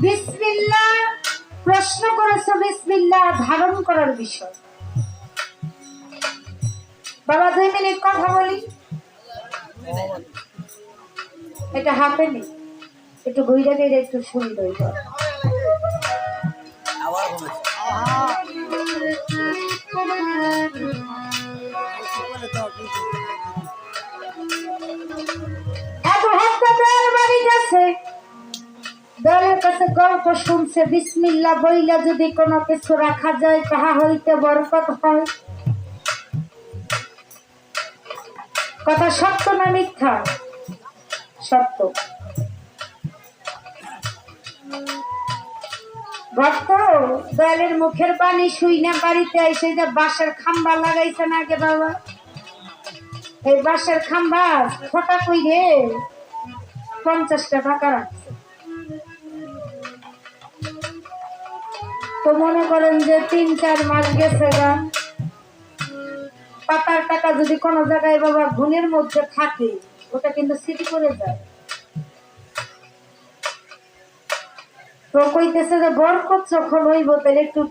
বিসমিল্লাহ প্রশ্ন করেছো, বিসমিল্লাহ ধারণ করার বিষয়। বাবা 2 মিনিট কথা বলি, এটা হাতে নেই, একটু ঘুরে গেলে একটু সুন্দর হইতো। দলের কাছে গল্প শুনছে, বিসমিল্লাহ বইলা যদি কোনো কিছু রাখা যায় তাহা হইতে বরকত হয়। কথা সত্য না মিথ্যা? সত্য। ভক্ত দয়ালের মুখের পানি শুই না বাড়িতে এসে যে বাঁশের খাম্বা লাগাইছে না আগে বাবা, এই বাঁশের খাম্বা ফটা কইরে 50টা টাকা রাখছে। তো মনে করেন যে 3-4 মাস গেছে গা, পাতার টাকা যদি কোনো জায়গায় বাবা গুণের মধ্যে থাকে ওটা কিন্তু স্মৃতি করে যায়। তো কইতেছে যে বরকত যখন হইব তাহলে একটু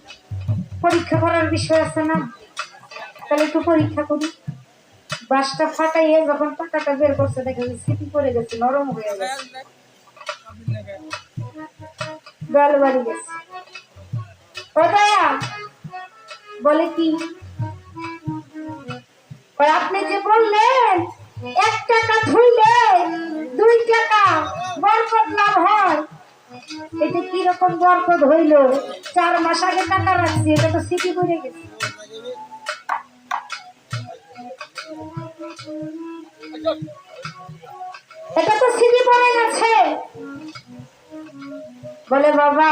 পরীক্ষা করার বিষয় আছে না, তাহলে একটু পরীক্ষা করি। বাঁশটা ফাটাইয়ে যখন টাকাটা বের করছে দেখে স্মৃতি করে গেছে, নরম হয়ে গেছে, গাল বাড়ি গেছে। বলে কি আপনি যে বললেন 1 টাকা ধুইলে 2 টাকা বরকত লাভ হয়, এটা কিরকম বরকত হইল? 4 মাস আগে টাকা রাখছি, এটা তো স্মৃতি করে গেছে। এটা তো স্মৃতি পড়ে গেছে। বলে বাবা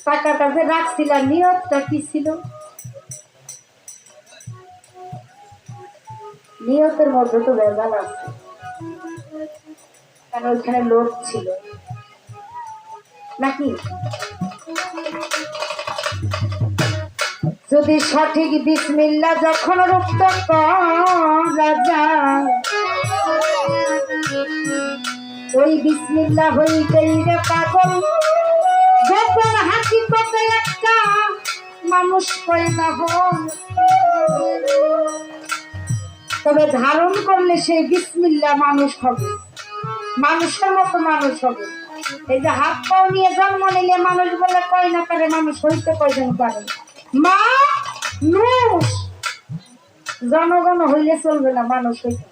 টাকাটা যে রাখছিলাম নিয়তটা কি ছিল? নিয়তের মধ্যে তো ভেজাল আছে, কারণ ওইখানে লোক ছিল নাকি? যদি সঠিক বিসমিল্লাহ যখন রুক্ত করা যায়, ওই বিসমিল্লাহ হইতেই রে পাগল যখন হাকিকতে একটা মানুষ পয়দা হয়। তবে ধারণ করলে সেই বিসমিল্লাহ মানুষ হবে, মানুষের মতো মানুষ হবে। এই যে হাত পাও নিয়ে জন্ম নিলে মানুষ বলে কয় না পারে, মানুষ হইতে কয়জন পারে? মা নুস জনগণ হইলে চলবে না, মানুষ হইতে।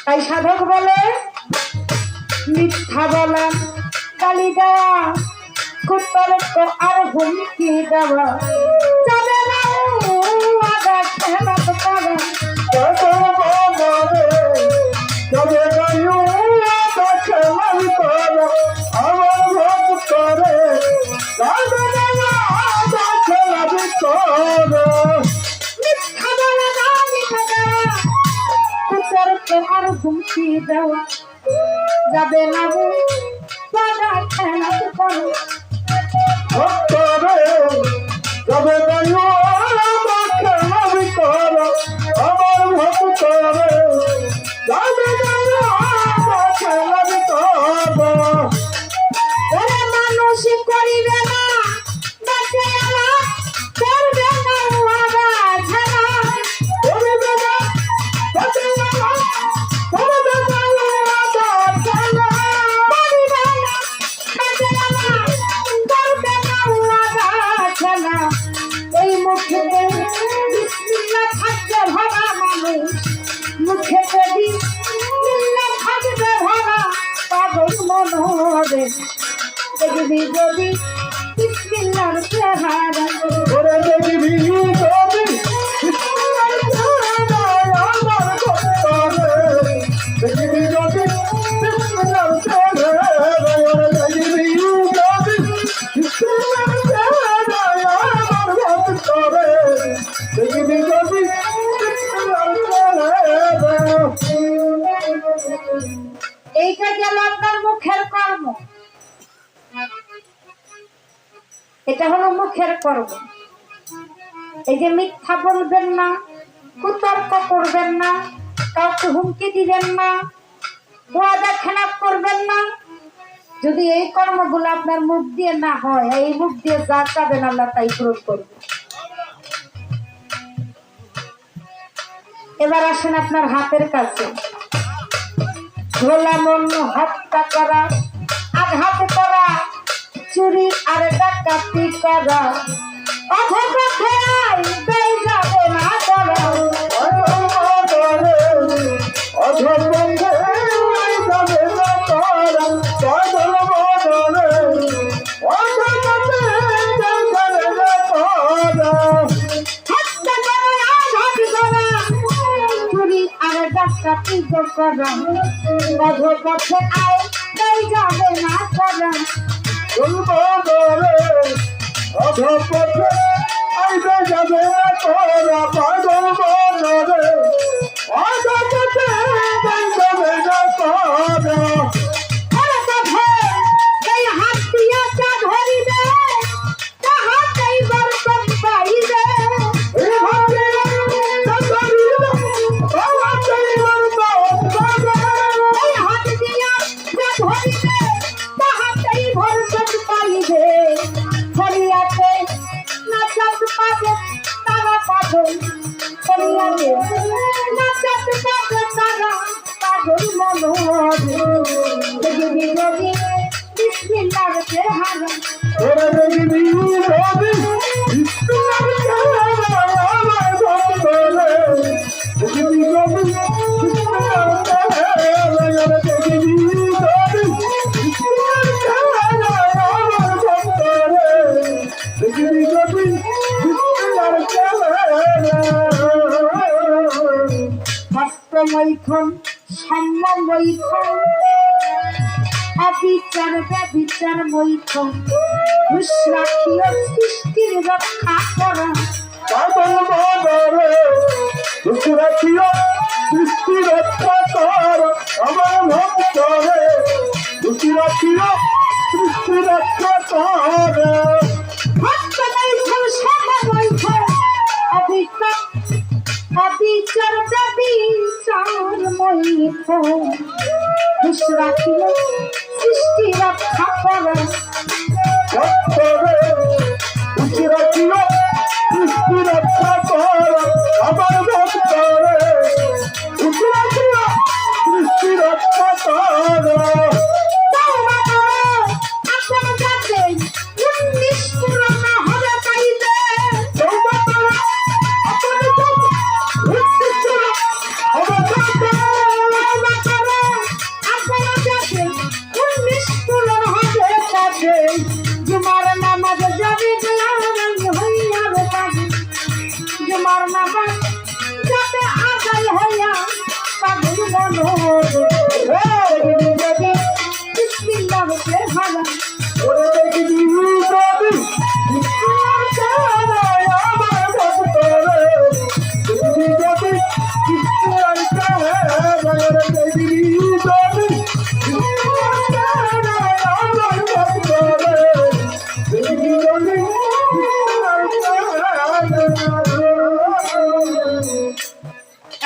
তাই সাধক বলে মিথ্যা বলা, গালি দেওয়া, কুত্তার তো আর হুমকি দেওয়া যাবে না, আদা খেলাত করা আর হুমকি দেওয়া যাবে না, খেলা করো যাবে আমার ভক্ত যাবে মানুষ করিবে না, বাঁচে আমার করবে না, দেখবি যদি বিসমিল্লাহর চেহারা, ওরে দেখবি যদি বিসমিল্লাহর চেহারা, আমার ভক্তরে দেখবি যদি বিসমিল্লাহর চেহারা, ওরে দেখবি যদি বিসমিল্লাহর চেহারা, আমার ভক্তরে কোনো মুখের করব। এই যে মিথ্যা বলবেন না, কুতর্ক করবেন না, কাউকে হুমকি দিবেন না, ওয়াদা খেলাপ করবেন না। যদি এই কর্মগুলো আপনার মুখ দিয়ে না হয়, এই মুখ দিয়ে যা চাবেন আল্লাহ তাই পূরণ করবে। এবার আসেন আপনার হাতের কাছে। ভোলা মন হত্যা করা, আঘাত করা, চুরি আর ডাকাতি করা, অধপথে আইতে যাবে না করা, ডাকাতি করা, অধপথে আইতে যাবে না করা, অধপথে আইতে যাবে না করা, পাগল বনরে অধপথে আইতে যাবে না করা। মৈথন সাম্য মৈথন, অবিচার ব্যবিচার মৈথন, ঘুষ রাখিও সৃষ্টির রক্ষা করা, পাগল বনরে ঘুষ রাখিও সৃষ্টি রক্ষা কর, আমার ভক্তরে ঘুষ রাখিও সৃষ্টি রক্ষা কর। ভক্ত মৈথন সাম্য মৈথন, অবিচার ব্যবিচার মৈথন, ঘুষ রাখিও সৃষ্টি রক্ষা করা, ভক্তরে ঘুষ রাখিও সৃষ্টি রক্ষা কর, আমার ভক্তরে ঘুষ রাখিও সৃষ্টি রক্ষা কর।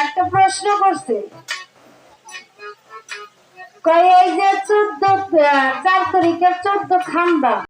একটা প্রশ্ন করছে, এই যে 14 4 তারিখের 14 খান্দা